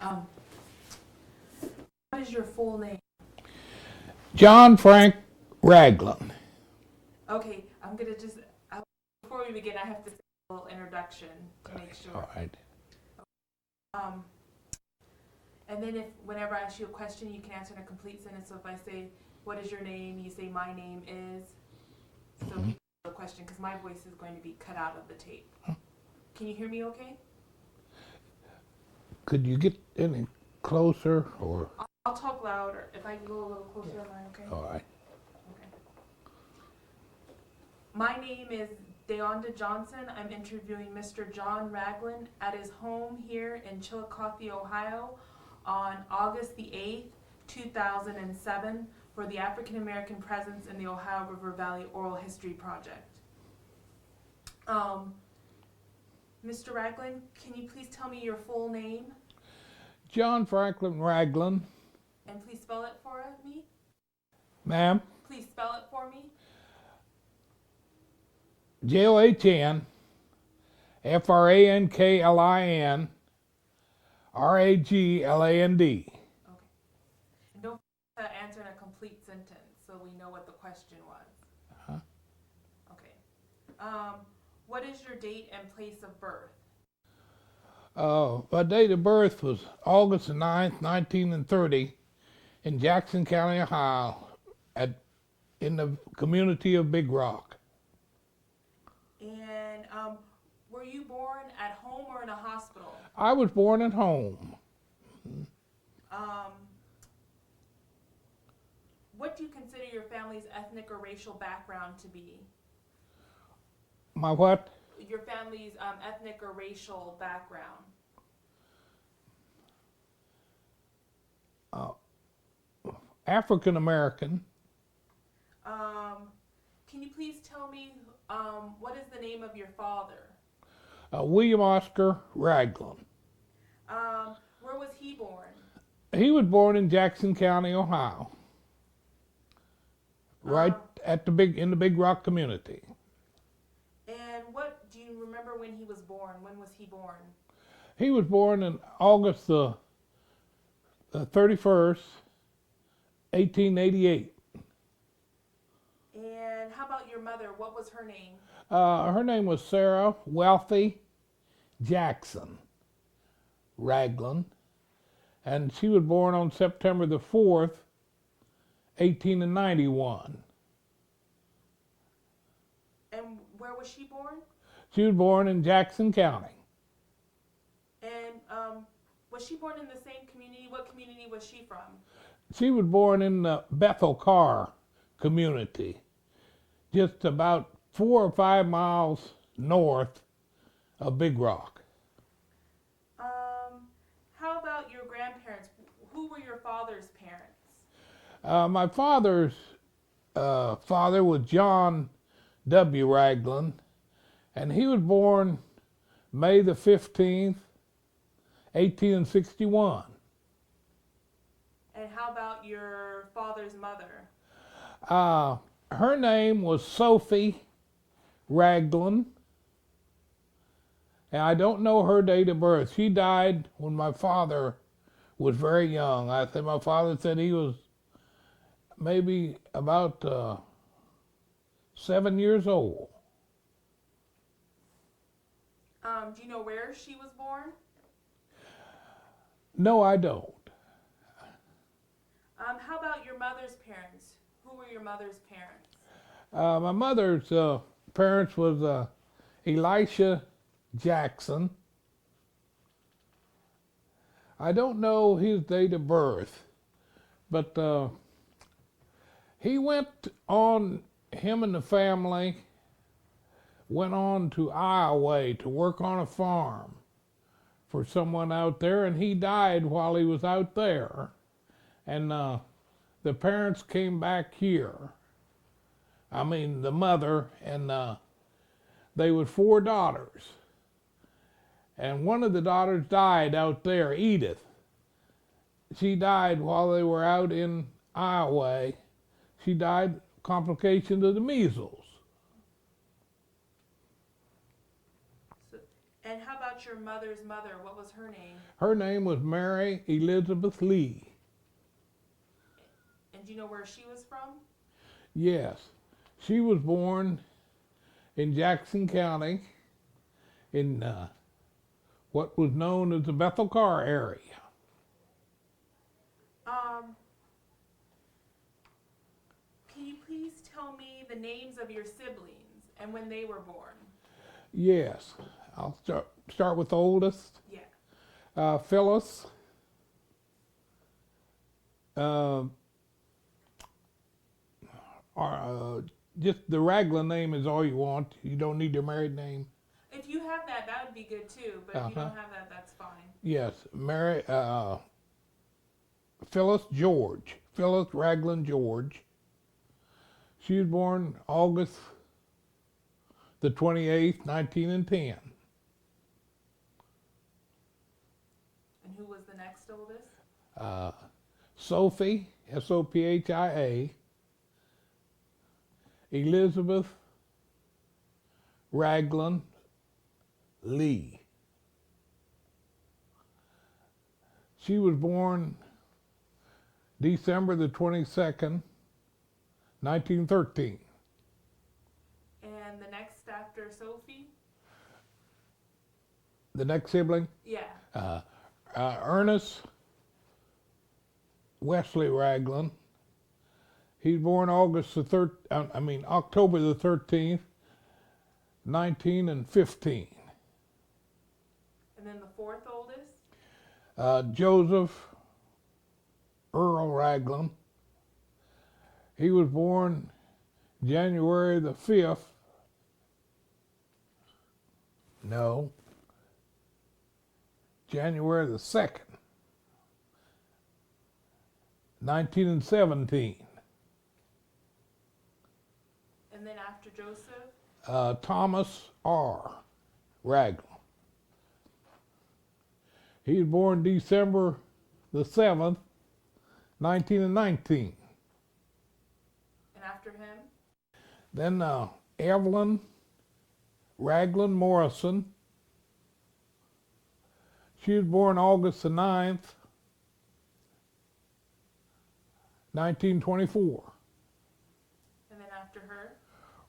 Um, what is your full name? John Frank Ragland. Okay, I'm gonna just, before we begin, I have to say a little introduction to make sure. All right. And then whenever I ask you a question, you can answer in a complete sentence. So if I say, what is your name? You say, my name is. So people know the question, because my voice is going to be cut out of the tape. Can you hear me okay? Could you get any closer or? I'll talk louder. If I can go a little closer, am I okay? All right. Okay. My name is Deanda Johnson. I'm interviewing Mr. John Ragland at his home here in Chillicothe, Ohio on August the 8th, 2007 for the African American Presence in the Ohio River Valley Oral History Project. Mr. Ragland, can you please tell me your full name? John Franklin Ragland. And please spell it for me. Ma'am? Please spell it for me. John Franklin Ragland. Okay. And don't forget to answer in a complete sentence so we know what the question was. Okay. What is your date and place of birth? My date of birth was August 9th, 1930 in Jackson County, Ohio, in the community of Big Rock. And were you born at home or in a hospital? I was born at home. What do you consider your family's ethnic or racial background to be? My what? Your family's ethnic or racial background. African American. Can you please tell me what is the name of your father? William Oscar Ragland. Where was he born? He was born in Jackson County, Ohio, right in the Big Rock community. And what do you remember when he was born? When was he born? He was born in August the 31st, 1888. And how about your mother? What was her name? Her name was Sarah Wealthy Jackson Ragland, and she was born on September the 4th, 1891. And where was she born? She was born in Jackson County. And was she born in the same community? What community was she from? She was born in the Bethel Carr community, just about 4 or 5 miles north of Big Rock. How about your grandparents? Who were your father's parents? My father's father was John W. Ragland, and he was born May the 15th, 1861. And how about your father's mother? Her name was Sophie Ragland, and I don't know her date of birth. She died when my father was very young. I think my father said he was maybe about 7 years old. Do you know where she was born? No, I don't. How about your mother's parents? Who were your mother's parents? My mother's parents was Elisha Jackson. I don't know his date of birth, but him and the family went on to Iowa to work on a farm for someone out there, and he died while he was out there. And the parents came back here. I mean, the mother, and they were 4 daughters. And one of the daughters died out there, Edith. She died while they were out in Iowa. She died complications of the measles. And how about your mother's mother? What was her name? Her name was Mary Elizabeth Lee. And do you know where she was from? Yes, she was born in Jackson County in what was known as the Bethel Car area. Can you please tell me the names of your siblings and when they were born? Yes, I'll start with the oldest. Yeah. Phyllis. Just the Ragland name is all you want. You don't need their married name. If you have that, that would be good too. But if you don't have that, that's fine. Yes, Mary. Phyllis George. Phyllis Ragland George. She was born August the 28th, 1910. And who was the next oldest? Sophie, Sophia, Elizabeth Ragland Lee. She was born December the 22nd, 1913. And the next after Sophie? The next sibling? Yeah. Ernest Wesley Ragland. He's born October the 13th, 1915. And then the fourth oldest? Joseph Earl Ragland. He was born January the 5th. No. January the 2nd, 1917. And then after Joseph? Thomas R. Ragland. He was born December the 7th, 1919. And after him? Then Evelyn Ragland Morrison. She was born August the 9th, 1924. And then after her?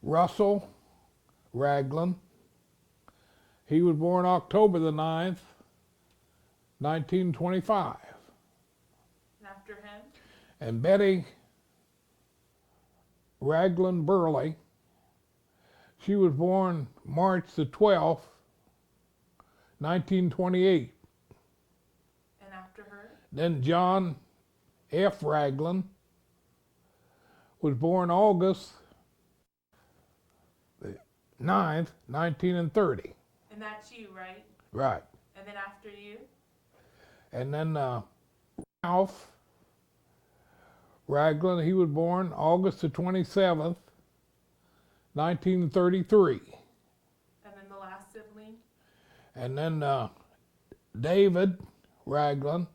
Russell Ragland. He was born October the 9th, 1925. And after him? And Betty Ragland Burley. She was born March the 12th, 1928. And after her? Then John F. Ragland was born August the 9th, 1930. And that's you, right? Right. And then after you? And then Ralph Ragland, he was born August the 27th, 1933. And then the last sibling? And then David Ragland,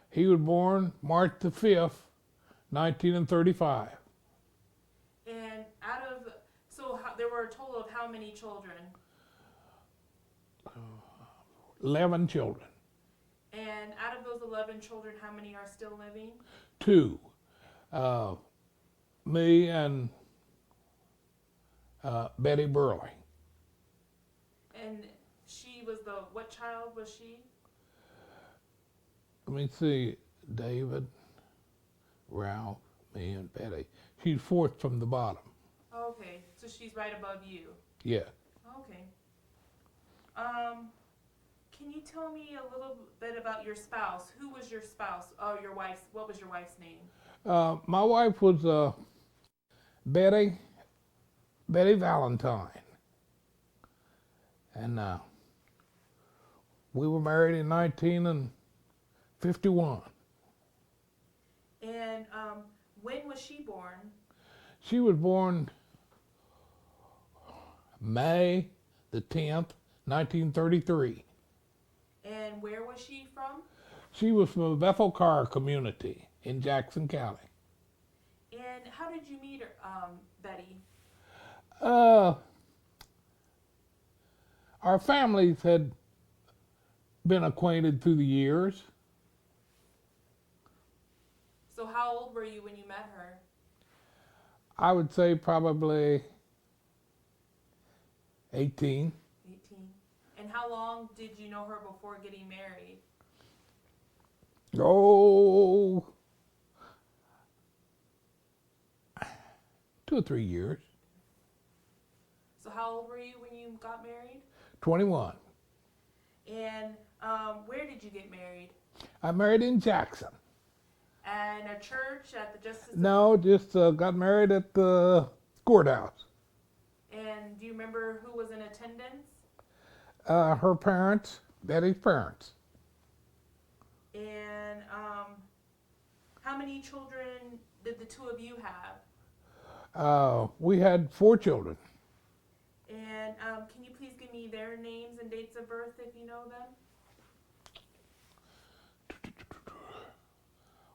he was born March the 5th, 1935. And there were a total of how many children? 11 children. And out of those 11 children, how many are still living? 2. Me and Betty Burley. And she was what child was she? Let me see, David, Ralph, me, and Betty. She's 4th from the bottom. Okay, so she's right above you. Yeah. Okay. Can you tell me a little bit about your spouse? Who was your spouse? Oh, your wife's. What was your wife's name? My wife was Betty Valentine. And we were married in 1951. And when was she born? She was born May the 10th, 1933. And where was she from? She was from the Bethel Car community in Jackson County. And how did you meet her, Betty? Our families had been acquainted through the years. So how old were you when you met her? I would say probably 18. 18. And how long did you know her before getting married? Oh, 2 or 3 years. So how old were you when you got married? 21. And where did you get married? I married in Jackson. At a church, at the Justice? No, just got married at the courthouse. And do you remember who was in attendance? Her parents, Betty's parents. And how many children did the two of you have? We had 4 children. And can you please give me their names and dates of birth if you know them?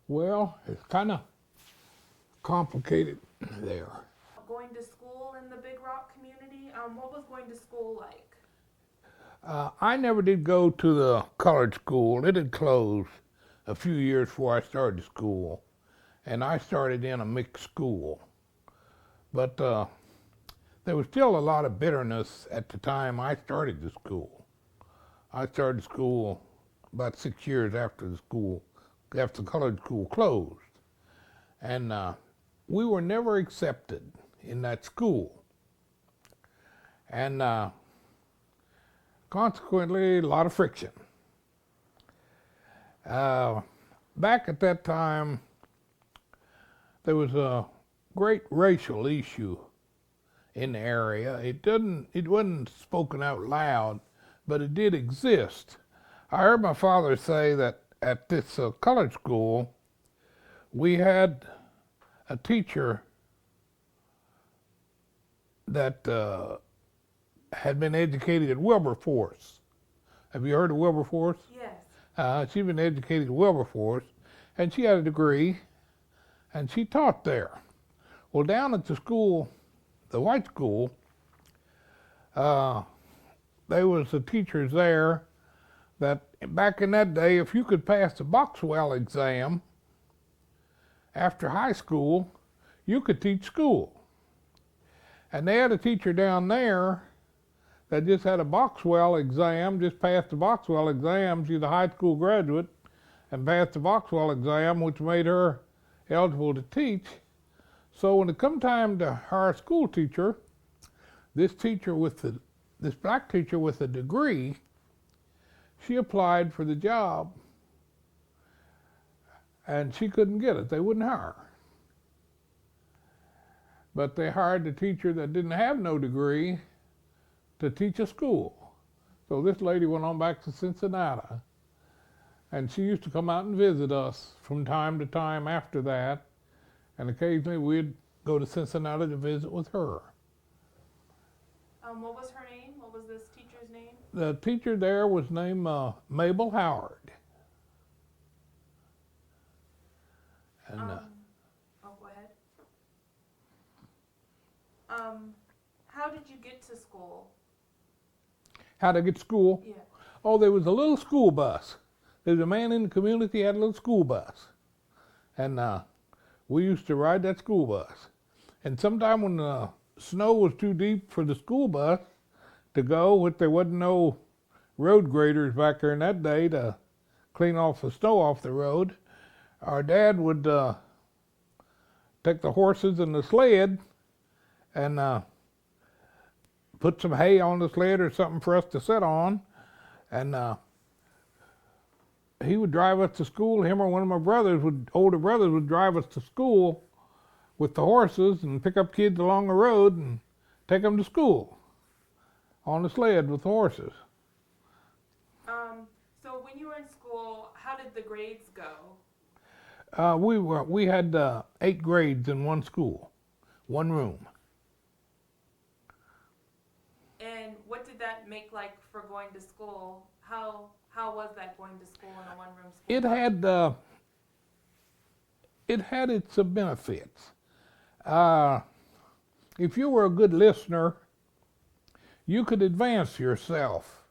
Well, it's kind of complicated there. Going to school in the Big Rock community, what was going to school like? I never did go to the colored school. It had closed a few years before I started school. And I started in a mixed school. But there was still a lot of bitterness at the time I started the school. I started school about 6 years after the colored school closed. And we were never accepted in that school. And consequently, a lot of friction. Back at that time, there was a great racial issue in the area. It wasn't spoken out loud, but it did exist. I heard my father say that at this colored school, we had a teacher that had been educated at Wilberforce. Have you heard of Wilberforce? Yes. She'd been educated at Wilberforce, and she had a degree, and she taught there. Well, down at the school, the white school, there was the teachers there that back in that day, if you could pass the Boxwell exam after high school, you could teach school. And they had a teacher down there that just had a Boxwell exam, just passed the Boxwell exam. She's a high school graduate and passed the Boxwell exam, which made her eligible to teach. So when it come time to hire a school teacher, this black teacher with a degree, she applied for the job and she couldn't get it. They wouldn't hire her. But they hired the teacher that didn't have no degree to teach a school. So this lady went on back to Cincinnati, and she used to come out and visit us from time to time after that, and occasionally we'd go to Cincinnati to visit with her. What was her name? What was this teacher's name? The teacher there was named Mabel Howard. And, go ahead. How did you get to school? how to get to school? Yeah. Oh, there was a little school bus. There's a man in the community had a little school bus. And we used to ride that school bus. And sometime when the snow was too deep for the school bus to go, which there wasn't no road graders back there in that day to clean off the snow off the road, our dad would take the horses and the sled and put some hay on the sled or something for us to sit on, and he would drive us to school. Him or one of my older brothers would drive us to school with the horses and pick up kids along the road and take them to school on the sled with the horses. So when you were in school, how did the grades go? We had 8 grades in one school, one room. And what did that make like for going to school? How was that going to school in a one-room school? It had its benefits. If you were a good listener, you could advance yourself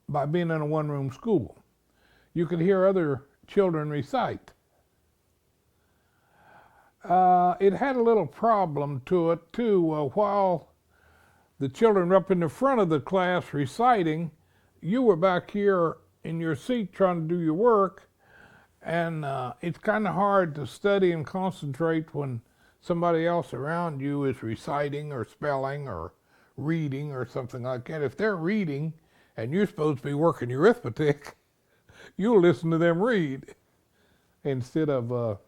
by being in a one-room school. You could hear other children recite. It had a little problem to it too. While the children were up in the front of the class reciting, you were back here in your seat trying to do your work, and it's kind of hard to study and concentrate when somebody else around you is reciting or spelling or reading or something like that. If they're reading and you're supposed to be working your arithmetic, you'll listen to them read instead of,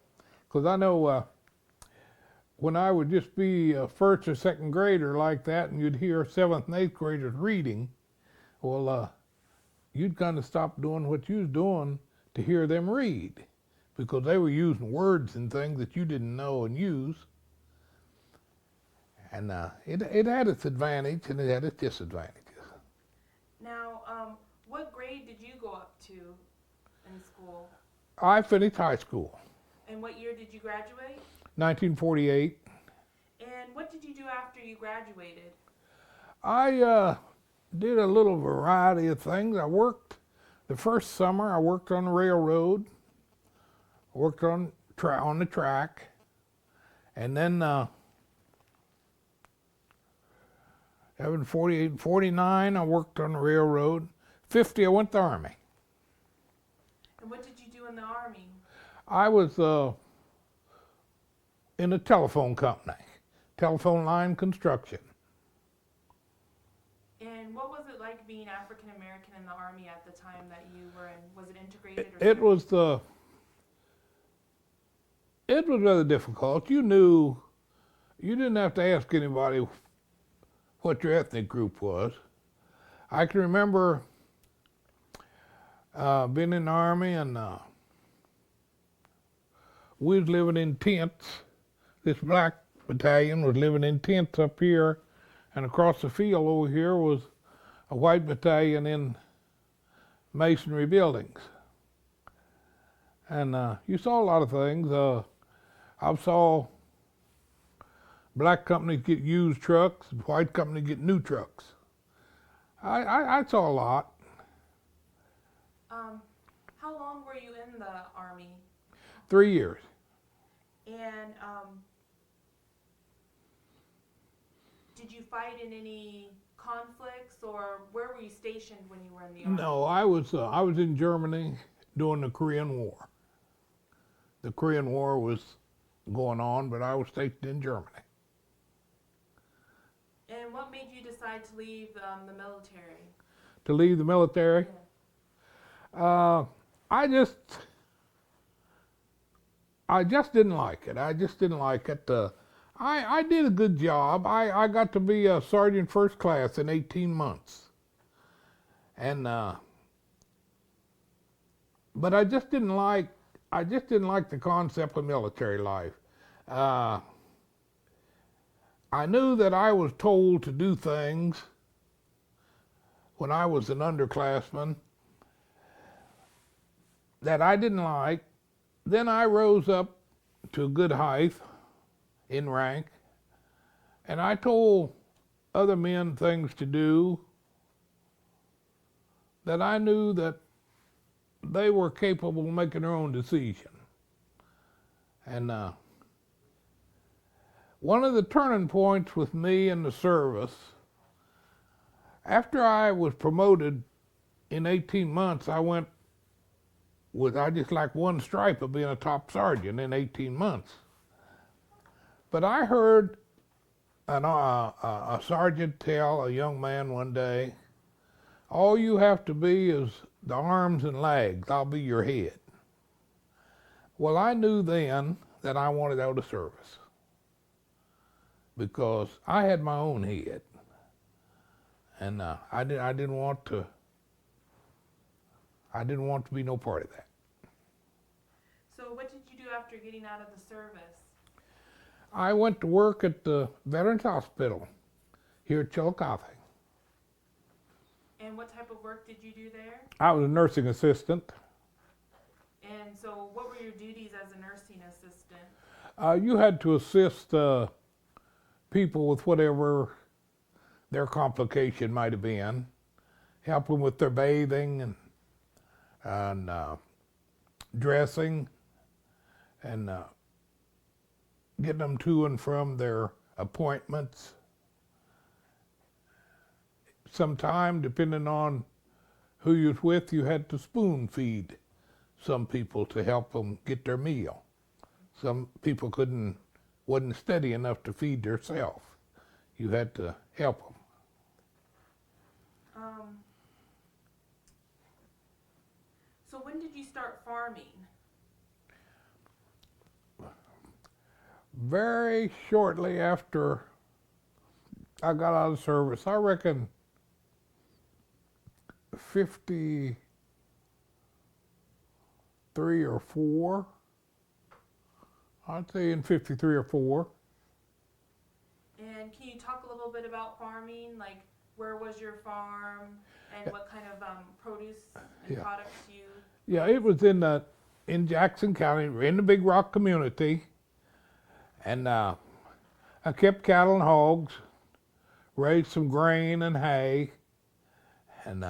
because I know when I would just be a first or second grader like that, and you'd hear seventh and eighth graders reading, well, you'd kind of stop doing what you was doing to hear them read, because they were using words and things that you didn't know and use. And it had its advantage and it had its disadvantages. Now, what grade did you go up to in school? I finished high school. And what year did you graduate? 1948. And what did you do after you graduated? I did a little variety of things. I worked, the first summer I worked on the railroad, worked on the track, and then 48 and 49 I worked on the railroad. 50 I went to the Army. And what did you do in the Army? I was in a telephone company, telephone line construction. And what was it like being African American in the Army at the time that you were in? Was it integrated? It was rather difficult. You knew, you didn't have to ask anybody what your ethnic group was. I can remember being in the Army, and we was living in tents. This black battalion was living in tents up here, and across the field over here was a white battalion in masonry buildings. And you saw a lot of things. I saw black companies get used trucks, and white companies get new trucks. I saw a lot. How long were you in the Army? 3 years. And did you fight in any conflicts, or where were you stationed when you were in the Army? No, I was in Germany during the Korean War. The Korean War was going on, but I was stationed in Germany. And what made you decide to leave the military? To leave the military? Yeah. I just didn't like it. I just didn't like it. I did a good job. I got to be a sergeant first class in 18 months. And but I just didn't like the concept of military life. I knew that I was told to do things when I was an underclassman that I didn't like. Then I rose up to a good height in rank, and I told other men things to do that I knew that they were capable of making their own decision. And one of the turning points with me in the service, after I was promoted in 18 months, I went I just like one stripe of being a top sergeant in 18 months. But I heard a sergeant tell a young man one day, all you have to be is the arms and legs, I'll be your head. Well, I knew then that I wanted out of service because I had my own head, and I didn't want to be no part of that. So what did you do after getting out of the service? I went to work at the Veterans Hospital here at Chillicothe. And what type of work did you do there? I was a nursing assistant. And so what were your duties as a nursing assistant? You had to assist people with whatever their complication might have been, help them with their bathing and dressing, and getting them to and from their appointments. Sometime, depending on who you was with, you had to spoon feed some people to help them get their meal. Some people wasn't steady enough to feed themselves. You had to help them. So when did you start farming? Very shortly after I got out of service. I reckon 53 or 4. I'd say in 53 or 4. And can you talk a little bit about farming? Like, where was your farm and what kind of produce and Yeah. products you... Yeah, it was in Jackson County, in the Big Rock community. And I kept cattle and hogs, raised some grain and hay, and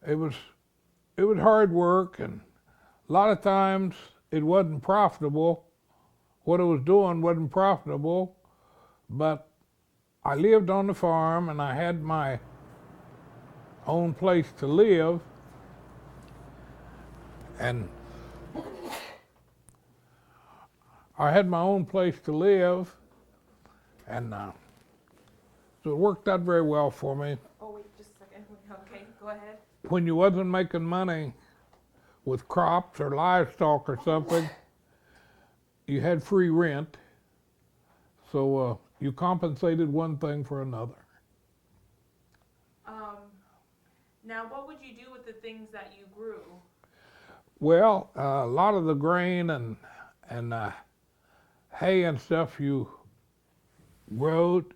it was hard work, and a lot of times it wasn't profitable. What I was doing wasn't profitable, but I lived on the farm and I had my own place to live, and so it worked out very well for me. Oh, wait, just a second. Okay, go ahead. When you wasn't making money with crops or livestock or something, you had free rent, so you compensated one thing for another. Now, what would you do with the things that you grew? Well, a lot of the grain and hay and stuff you growed,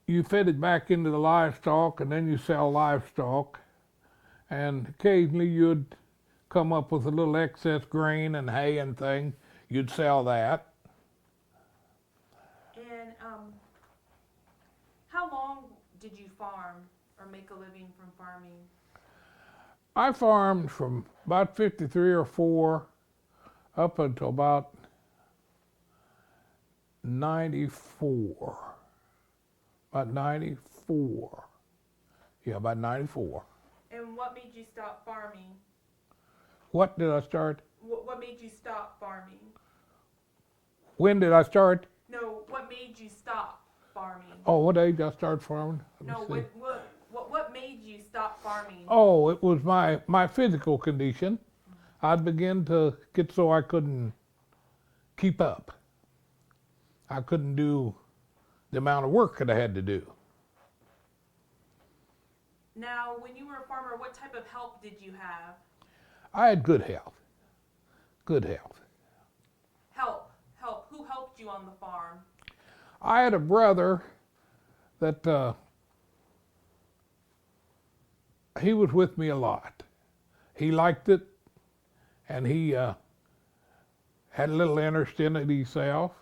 you fed it back into the livestock, and then you sell livestock. And occasionally you'd come up with a little excess grain and hay and thing. You'd sell that. And how long did you farm or make a living from farming? I farmed from about 53 or 4 up until about 94. About 94. Yeah, about 94. And what made you stop farming? What did I start? What made you stop farming? When did I start? No, what made you stop farming? Oh, what age I started farming? No, what made you stop farming? Oh, it was my physical condition. I'd begin to get so I couldn't keep up. I couldn't do the amount of work that I had to do. Now, when you were a farmer, what type of help did you have? I had good health. Good health. Help. Who helped you on the farm? I had a brother that he was with me a lot. He liked it, and he had a little interest in it himself,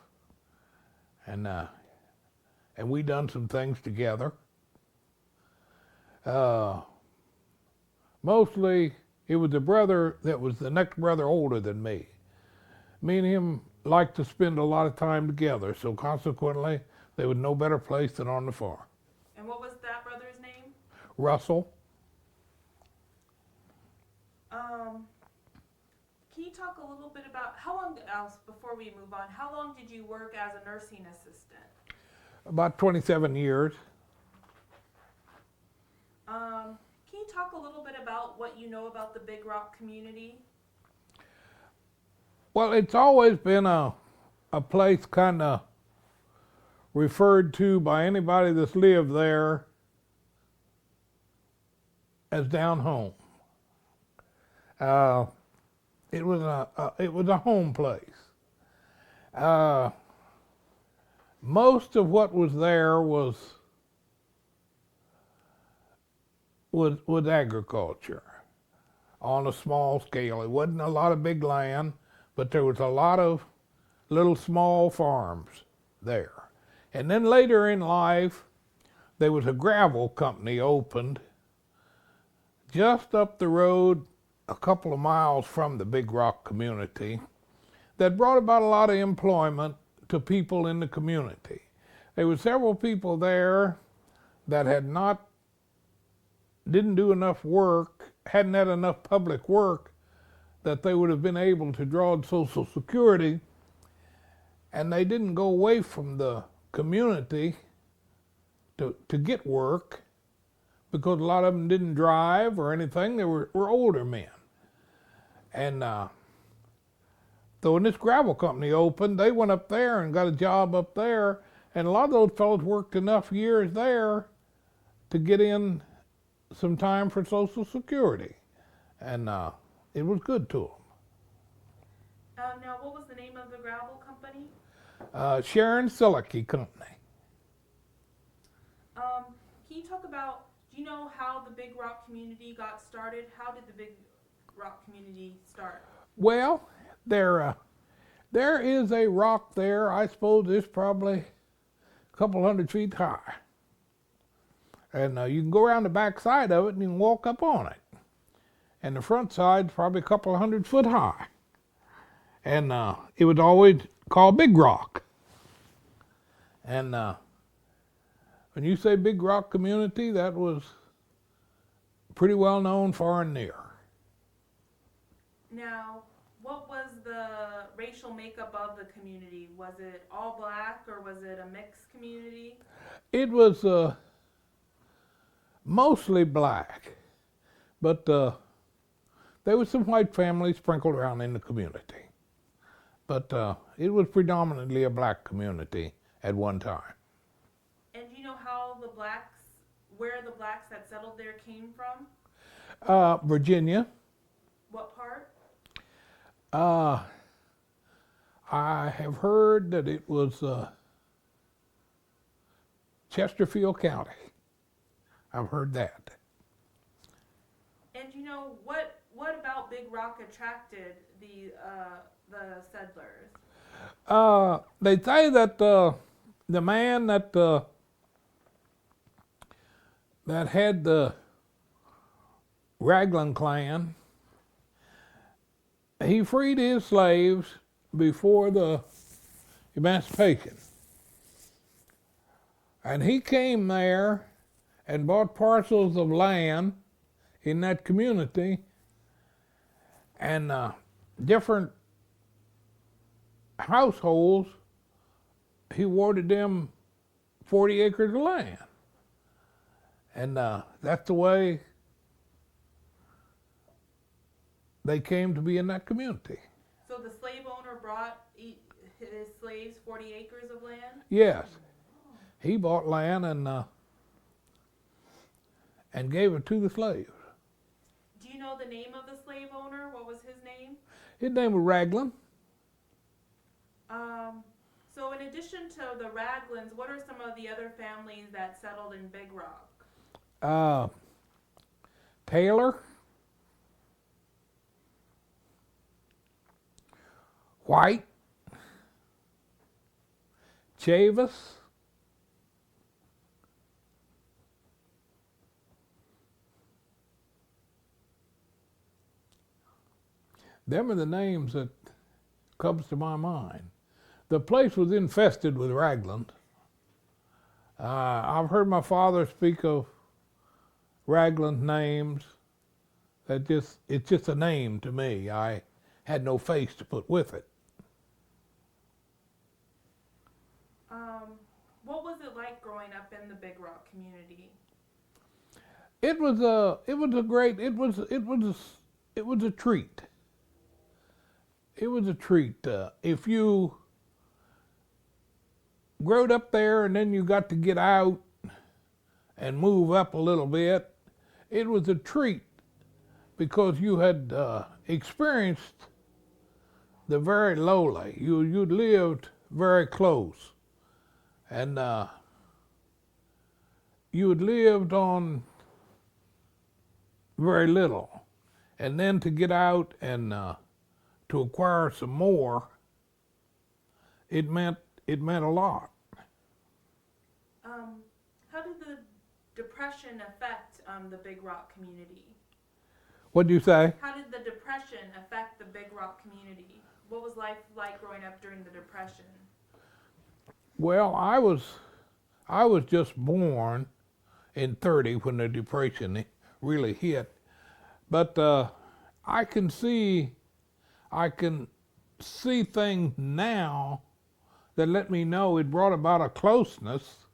and we done some things together. Mostly, it was the brother that was the next brother older than me. Me and him liked to spend a lot of time together, so consequently, there was no better place than on the farm. And what was that brother's name? Russell. Can you talk a little bit about how long, before we move on, how long did you work as a nursing assistant? About 27 years. Can you talk a little bit about what you know about the Big Rock community? Well, it's always been a place kind of referred to by anybody that's lived there as down home. It was a home place. Most of what was there was agriculture on a small scale. It wasn't a lot of big land, but there was a lot of little small farms there. And then later in life, there was a gravel company opened just up the road a couple of miles from the Big Rock community that brought about a lot of employment to people in the community. There were several people there that didn't do enough work, hadn't had enough public work that they would have been able to draw on Social Security, and they didn't go away from the community to get work because a lot of them didn't drive or anything. They were older men. And so when this gravel company opened, they went up there and got a job up there, and a lot of those fellows worked enough years there to get in some time for Social Security, and it was good to Now, what was the name of the gravel company? them. Sharon Silicate Company. Can you talk about, do you know how the Big Rock community got started? How did the Big Rock community start? Well, there is a rock there. I suppose it's probably a couple 100 feet high. And you can go around the back side of it and you can walk up on it. And the front side's probably a couple 100 foot high. And it was always called Big Rock. And when you say Big Rock community, that was pretty well known far and near. Now, what was the racial makeup of the community? Was it all black or was it a mixed community? It was mostly black, but there was some white families sprinkled around in the community. But it was predominantly a black community at one time. And do you know how where the blacks that settled there came from? Virginia. What part? I have heard that it was Chesterhill County. I've heard that. And you know what about Big Rock attracted the settlers? They say that the man that had the Ragland clan, he freed his slaves before the emancipation. And he came there and bought parcels of land in that community, and different households, he awarded them 40 acres of land. And that's the way they came to be in that community. So the slave owner brought his slaves 40 acres of land? Yes. He bought land and gave it to the slaves. Do you know the name of the slave owner? What was his name? His name was Ragland. So in addition to the Raglands, what are some of the other families that settled in Big Rock? Taylor, White, Chavis, them are the names that comes to my mind. The place was infested with Ragland. I've heard my father speak of Ragland names. It's just a name to me. I had no face to put with it. What was it like growing up in the Big Rock community? It was a treat. It was a treat. If you growed up there and then you got to get out and move up a little bit, it was a treat because you had experienced the very lowly. You lived very close, and you had lived on very little, and then to get out and to acquire some more, it meant a lot. did the Depression affect the Big Rock community? What'd you say? How did the Depression affect the Big Rock community? What was life like growing up during the Depression? Well, I was just born in '30 when the Depression really hit, but I can see things now that let me know it brought about a closeness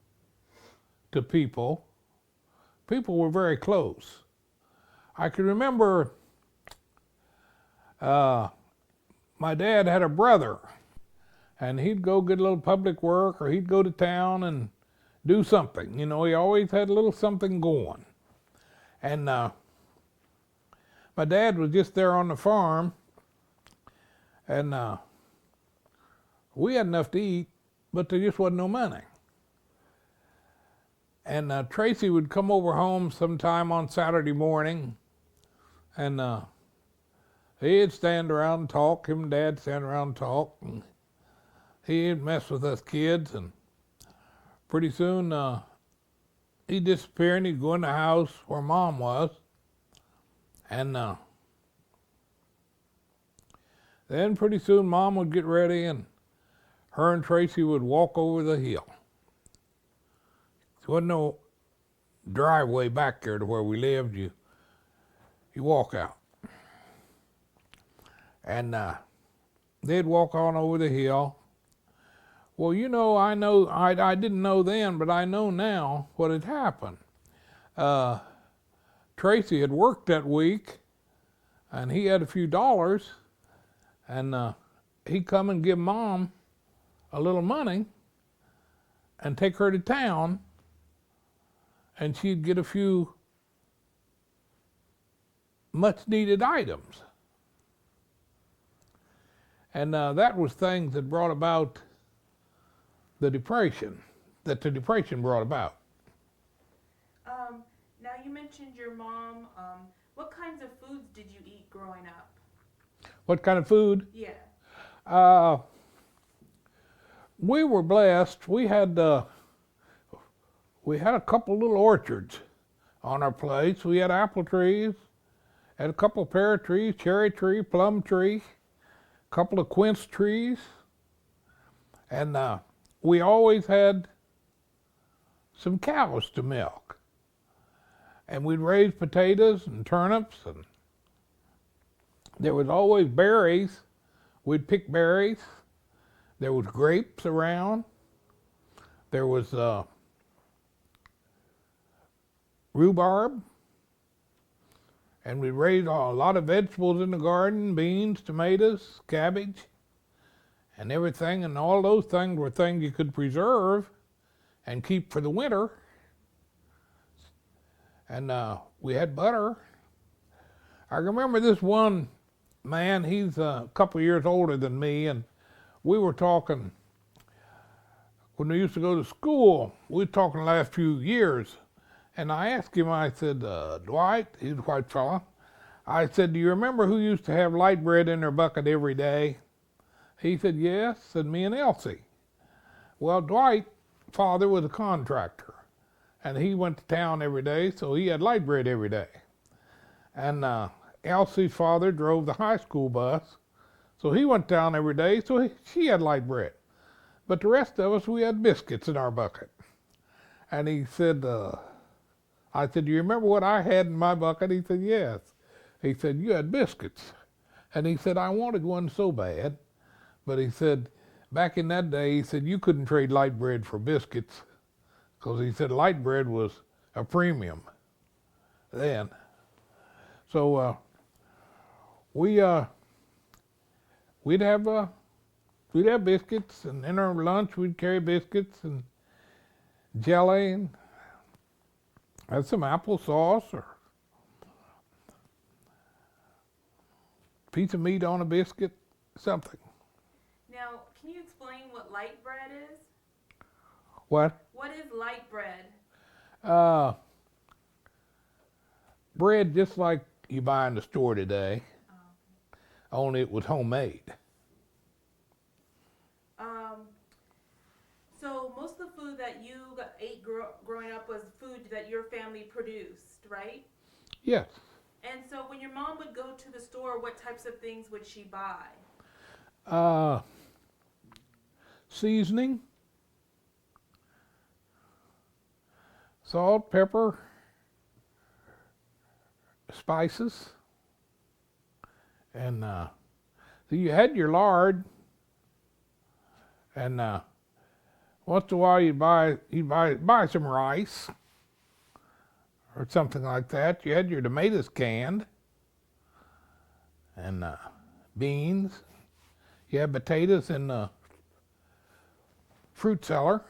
to people. People were very close. I can remember my dad had a brother, and he'd go get a little public work, or he'd go to town and do something. You know, he always had a little something going. And my dad was just there on the farm, and we had enough to eat, but there just wasn't no money. And Tracy would come over home sometime on Saturday morning, and he'd stand around and talk. Him and Dad stand around and talk, and he'd mess with us kids, and pretty soon he'd disappear, and he'd go in the house where Mom was, and then pretty soon Mom would get ready, and her and Tracy would walk over the hill. There wasn't no driveway back there to where we lived. You walk out. And they'd walk on over the hill. Well, you know, I didn't know then, but I know now what had happened. Tracy had worked that week, and he had a few dollars, and he'd come and give Mom a little money and take her to town, and she'd get a few much needed items. And that was things that brought about the Depression, that the Depression brought about. Now you mentioned your mom. What kinds of foods did you eat growing up? What kind of food? Yeah. We were blessed. We had a couple little orchards on our place. We had apple trees, had a couple of pear trees, cherry tree, plum tree, a couple of quince trees, and we always had some cows to milk. And we'd raise potatoes and turnips, and there was always berries. We'd pick berries. There was grapes around. There was rhubarb. And we raised a lot of vegetables in the garden, beans, tomatoes, cabbage, and everything. And all those things were things you could preserve and keep for the winter. And we had butter. I remember this one man, he's a couple years older than me, and we were talking when we used to go to school. We were talking the last few years, and I asked him, I said, Dwight, he's a white fella, I said, do you remember who used to have light bread in their bucket every day? He said, yes, said me and Elsie. Well, Dwight's father was a contractor, and he went to town every day, so he had light bread every day. And Elsie's father drove the high school bus, so he went down every day, so she had light bread. But the rest of us, we had biscuits in our bucket. And he said, I said, do you remember what I had in my bucket? He said, yes. He said, you had biscuits. And he said, I wanted one so bad. But he said, back in that day, he said, you couldn't trade light bread for biscuits, because he said light bread was a premium then. So we'd have biscuits, and in our lunch we'd carry biscuits and jelly, and had some applesauce or piece of meat on a biscuit, something. Now, can you explain what light bread is? What? What is light bread? Bread just like you buy in the store today, only it was homemade. So most of the food that that you ate growing up was food that your family produced, right? Yes. And so when your mom would go to the store, what types of things would she buy? Seasoning, salt, pepper, spices, and so you had your lard, and once in a while you'd buy some rice or something like that. You had your tomatoes canned, and beans. You had potatoes in the fruit cellar.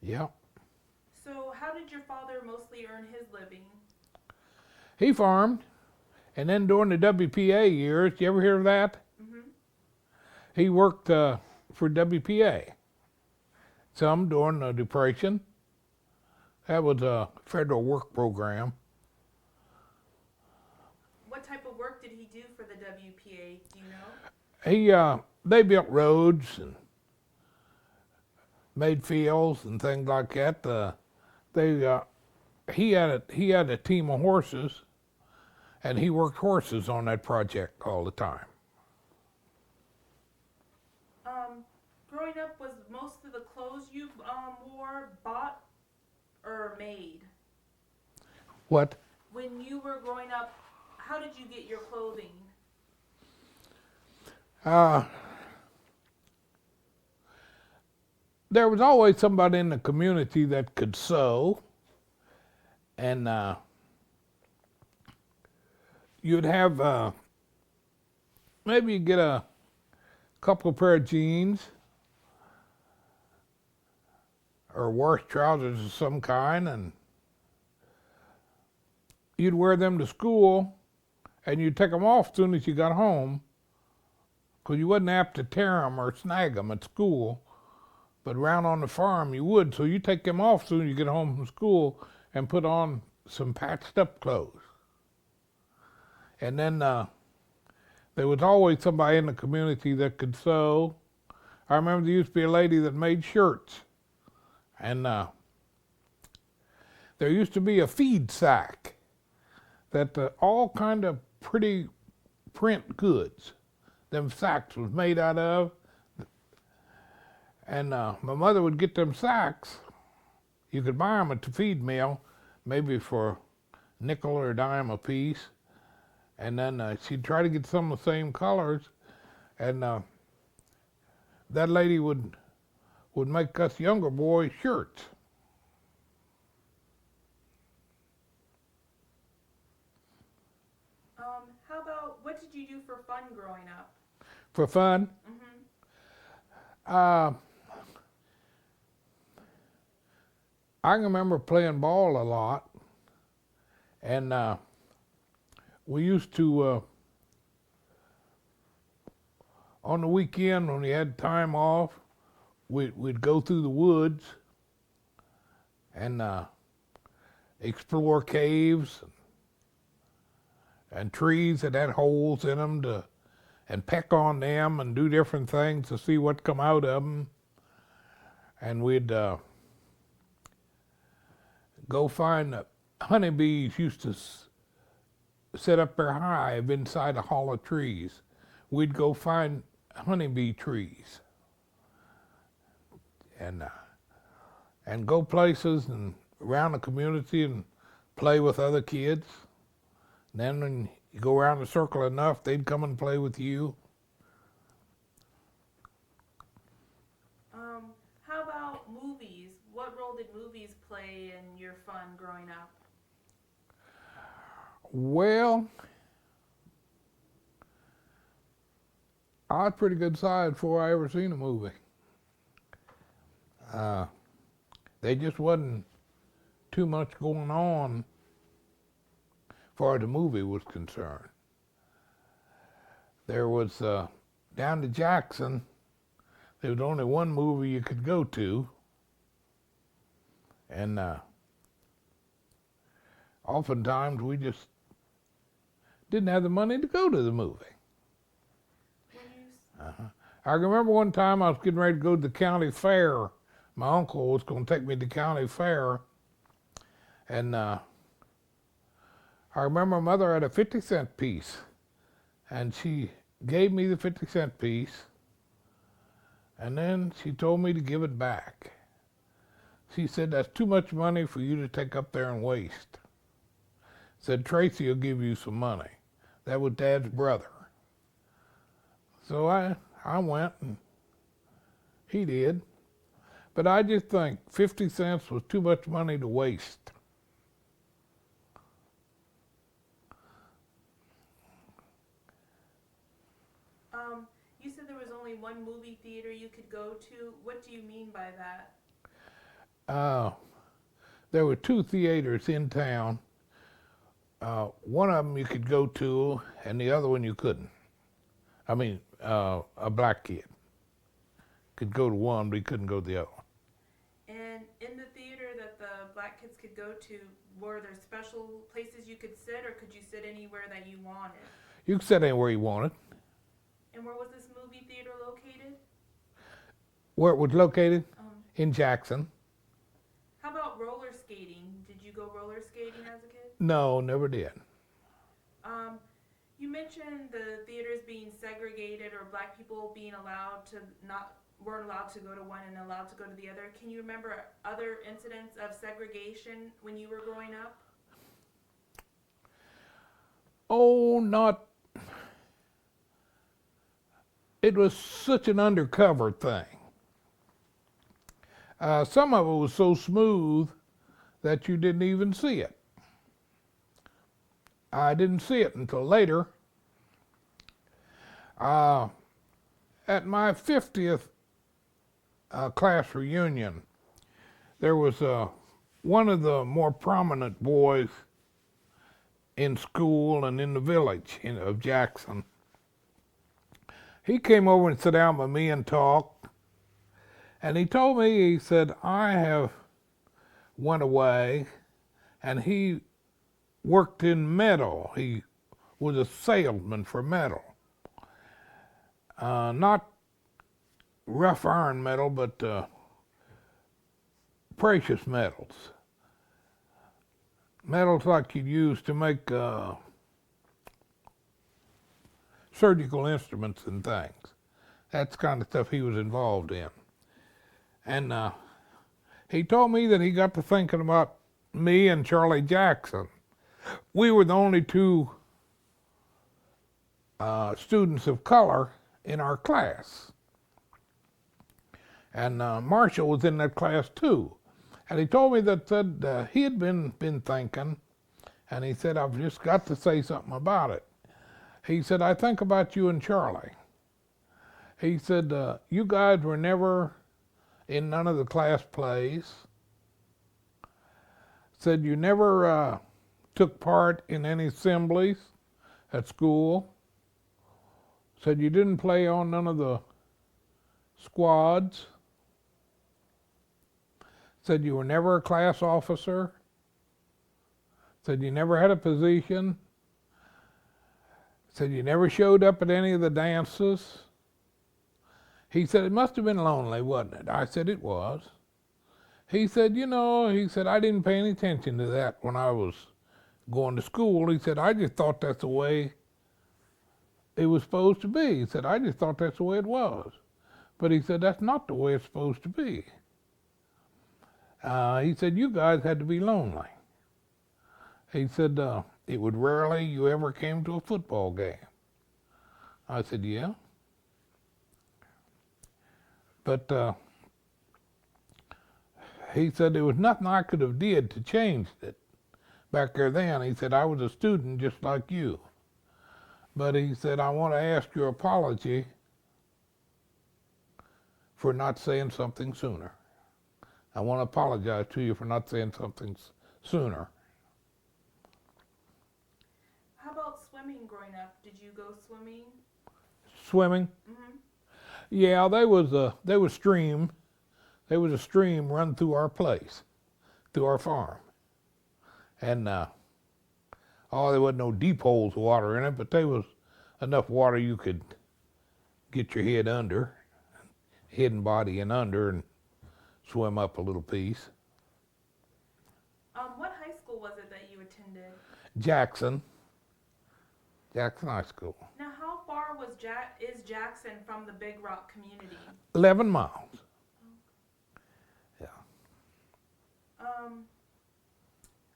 Yeah. So how did your father mostly earn his living? He farmed, and then during the WPA years, you ever hear of that? Mm-hmm. He worked for WPA. Some during the Depression. That was a federal work program. What type of work did he do for the WPA? Do you know? They built roads and made fields and things like that. He had a team of horses, and he worked horses on that project all the time. Growing up, was most of the clothes you wore bought or made? What? When you were growing up, how did you get your clothing? There was always somebody in the community that could sew, and you'd have maybe you'd get a couple of pair of jeans or wash trousers of some kind, and you'd wear them to school, and you'd take them off as soon as you got home, because you wasn't apt to tear them or snag them at school, but around on the farm you would. So you take them off as soon as you get home from school and put on some patched up clothes. And then there was always somebody in the community that could sew. I remember there used to be a lady that made shirts, and there used to be a feed sack that all kind of pretty print goods them sacks was made out of. And my mother would get them sacks. You could buy them at the feed mill, maybe for a nickel or a dime a piece. And then she'd try to get some of the same colors. And that lady would make us younger boys shirts. How about, what did you do for fun growing up? For fun? Mm-hmm. I can remember playing ball a lot, and we used to, on the weekend when we had time off, we'd go through the woods and explore caves and trees that had holes in them and peck on them and do different things to see what come out of them. And we'd go find honeybees used to sit up there high inside a hollow trees. We'd go find honeybee trees and go places and around the community and play with other kids. And then when you go around the circle enough, they'd come and play with you. How about movies? What role did movies play in your fun growing up? Well, I was pretty good size before I ever seen a movie. There just wasn't too much going on as far as the movie was concerned. There was, down to Jackson, there was only one movie you could go to, and oftentimes we just didn't have the money to go to the movie. I remember one time I was getting ready to go to the county fair. My uncle was going to take me to the county fair, and I remember my mother had a 50-cent piece, and she gave me the 50-cent piece, and then she told me to give it back. She said, "That's too much money for you to take up there and waste." Said, "Tracy will give you some money." That was Dad's brother. So I went, and he did. But I just think 50 cents was too much money to waste. You said there was only one movie theater you could go to. What do you mean by that? There were 2 theaters in town. One of them you could go to, and the other one you couldn't. I mean, a black kid could go to one, but he couldn't go to the other one. And in the theater that the black kids could go to, were there special places you could sit, or could you sit anywhere that you wanted? You could sit anywhere you wanted. And where was this movie theater located? Where it was located? In Jackson. How about roller skating? Did you go roller skating as a kid? No, never did. You mentioned the theaters being segregated, or black people being weren't allowed to go to one and allowed to go to the other. Can you remember other incidents of segregation when you were growing up? Oh, not. It was such an undercover thing. Some of it was so smooth that you didn't even see it. I didn't see it until later. At my 50th class reunion, there was one of the more prominent boys in school and in the village of Jackson. He came over and sat down with me and talked. And he told me, he said, "I have went away," and he worked in metal. He was a salesman for metal. Not rough iron metal, but precious metals. Metals like you'd use to make surgical instruments and things. That's the kind of stuff he was involved in. And he told me that he got to thinking about me and Charlie Jackson. We were the only 2 students of color in our class. And Marshall was in that class too. And he told me that he had been thinking, and he said, "I've just got to say something about it." He said, "I think about you and Charlie." He said, "You guys were never in none of the class plays." Said, "You never took part in any assemblies at school." Said, "You didn't play on none of the squads." Said, "You were never a class officer." Said, "You never had a position." Said, "You never showed up at any of the dances." He said, "It must have been lonely, wasn't it?" I said, "It was." He said, he said, "I didn't pay any attention to that when I was going to school." He said, "I just thought that's the way it was supposed to be." He said, "I just thought that's the way it was." But he said, "That's not the way it's supposed to be." He said, "You guys had to be lonely." He said, "It would rarely you ever came to a football game." I said, "Yeah." But he said there was nothing I could have did to change it back there then. He said, "I was a student just like you." But he said, "I want to ask your apology for not saying something sooner. I want to apologize to you for not saying something sooner." How about swimming growing up? Did you go swimming? Swimming? Mm-hmm. Yeah, there was a stream. There was a stream run through our place, through our farm. And there wasn't no deep holes of water in it, but there was enough water you could get your head under, head and body in under, and swim up a little piece. What high school was it that you attended? Jackson High School. Now, how far is Jackson from the Big Rock community? 11 miles. Yeah.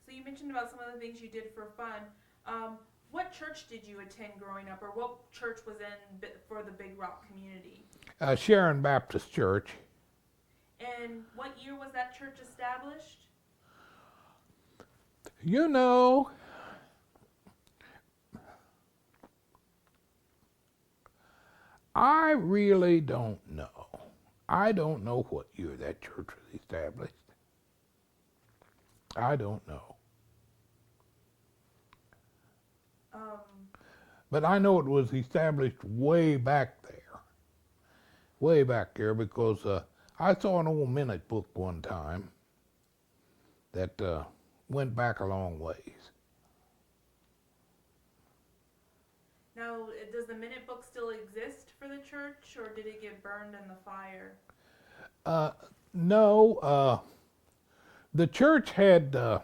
So you mentioned about some of the things you did for fun. What church did you attend growing up, or what church was for the Big Rock community? Sharon Baptist Church. And what year was that church established? You know, I really don't know. I don't know what year that church was established. I don't know. But I know it was established way back there. Way back there, because I saw an old minute book one time that went back a long ways. Now, does the minute book still exist for the church, or did it get burned in the fire? No, the church had, the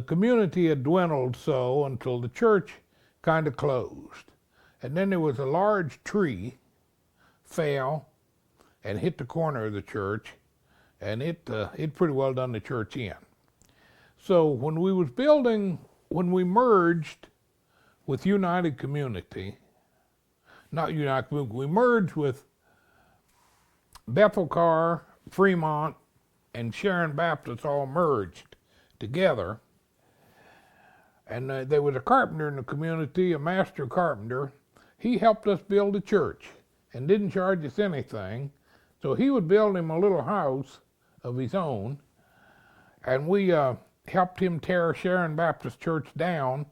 community had dwindled so until the church kind of closed. And then there was a large tree, fell, and hit the corner of the church, and it pretty well done the church in. So when we merged with United Community, not United Community, we merged with Bethel Carr, Fremont, and Sharon Baptist all merged together. And there was a carpenter in the community, a master carpenter. He helped us build a church and didn't charge us anything. So he would build him a little house of his own, and we helped him tear Sharon Baptist Church down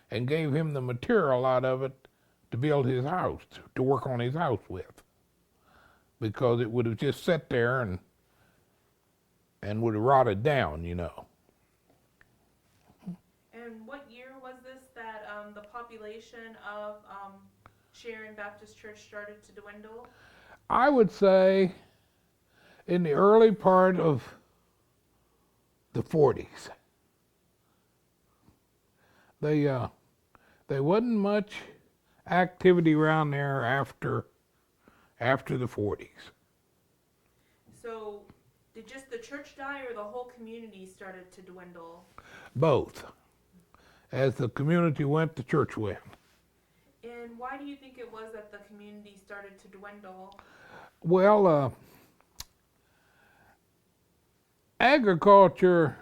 and gave him the material out of it to build his house, to work on his house with, because it would have just sat there and would have rotted down, you know. And what year was this that the population of Sharon Baptist Church started to dwindle? I would say in the early part of the 40s. There wasn't much activity around there after the 40s. So did just the church die, or the whole community started to dwindle? Both. As the community went, the church went. And why do you think it was that the community started to dwindle? Well, agriculture,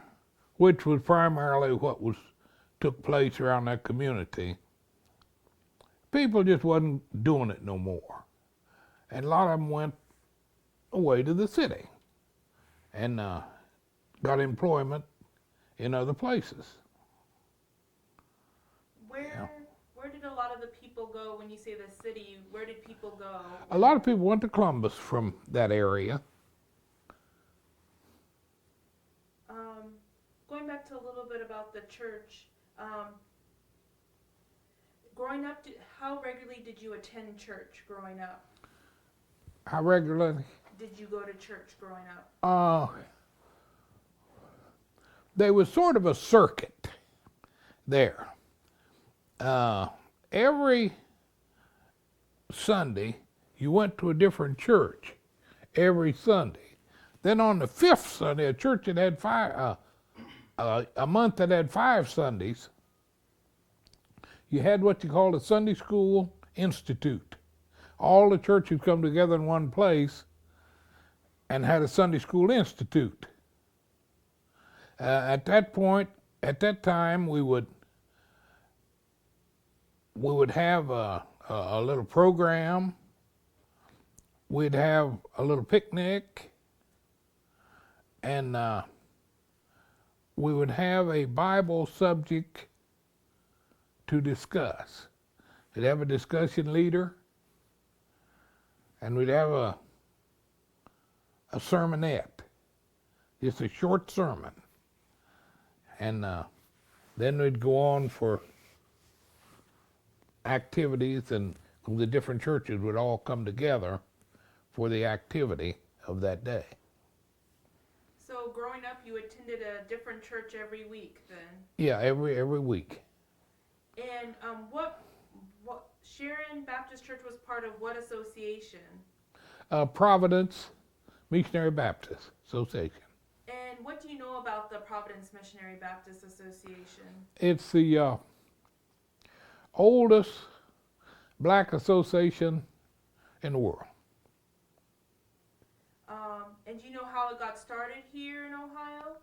which was primarily what took place around that community, people just wasn't doing it no more. And a lot of them went away to the city and got employment in other places. Where did a lot of the people go when you say the city? Where did people go? A lot of people went to Columbus from that area. Going back to a little bit about the church, growing up, how regularly did you attend church growing up? How regularly? Did you go to church growing up? There was sort of a circuit there. Every Sunday, you went to a different church every Sunday. Then on the fifth Sunday, a church that had a month that had 5 Sundays, you had what you called a Sunday School Institute. All the churches come together in one place and had a Sunday School Institute. At that time, we would have a little program. We'd have a little picnic, and we would have a Bible subject to discuss. We'd have a discussion leader, and we'd have a sermonette, just a short sermon. And then we'd go on for activities, and The different churches would all come together for the activity of that day. So growing up, you attended a different church every week then? Yeah, every week. And what Sharon Baptist Church was part of what association? Providence Missionary Baptist Association. And what do you know about the Providence Missionary Baptist Association? It's the oldest black association in the world. And do you know how it got started here in Ohio?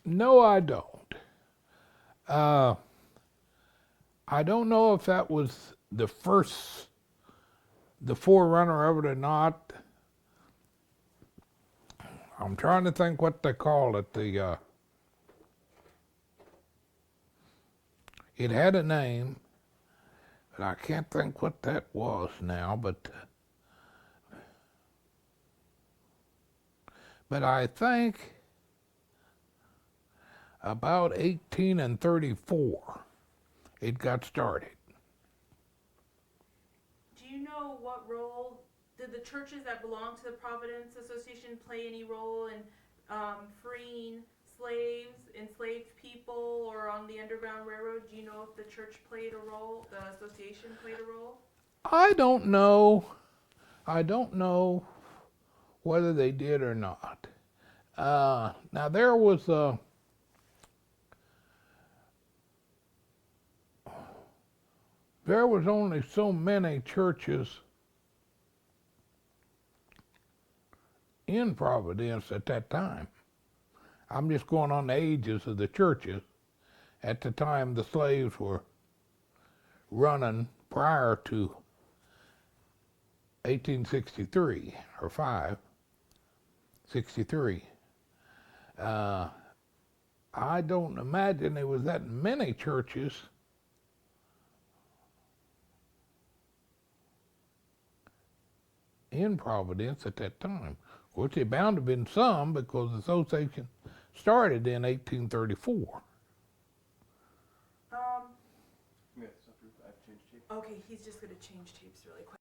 No, I don't. I don't know if that was the forerunner of it or not. I'm trying to think what they called it. It had a name, but I can't think what that was now. But I think about 1834 it got started. Do you know what role did the churches that belong to the Providence Association play any role in freeing slaves, enslaved people, or on the Underground Railroad? Do you know if the church played a role, the association played a role? I don't know. I don't know whether they did or not. Now there was only so many churches in Providence at that time. I'm just going on the ages of the churches at the time the slaves were running prior to 1863 or 63. I don't imagine there was that many churches in Providence at that time. Of course, there bound to have been some because the association started in 1834. Okay, he's just going to change tapes really quick.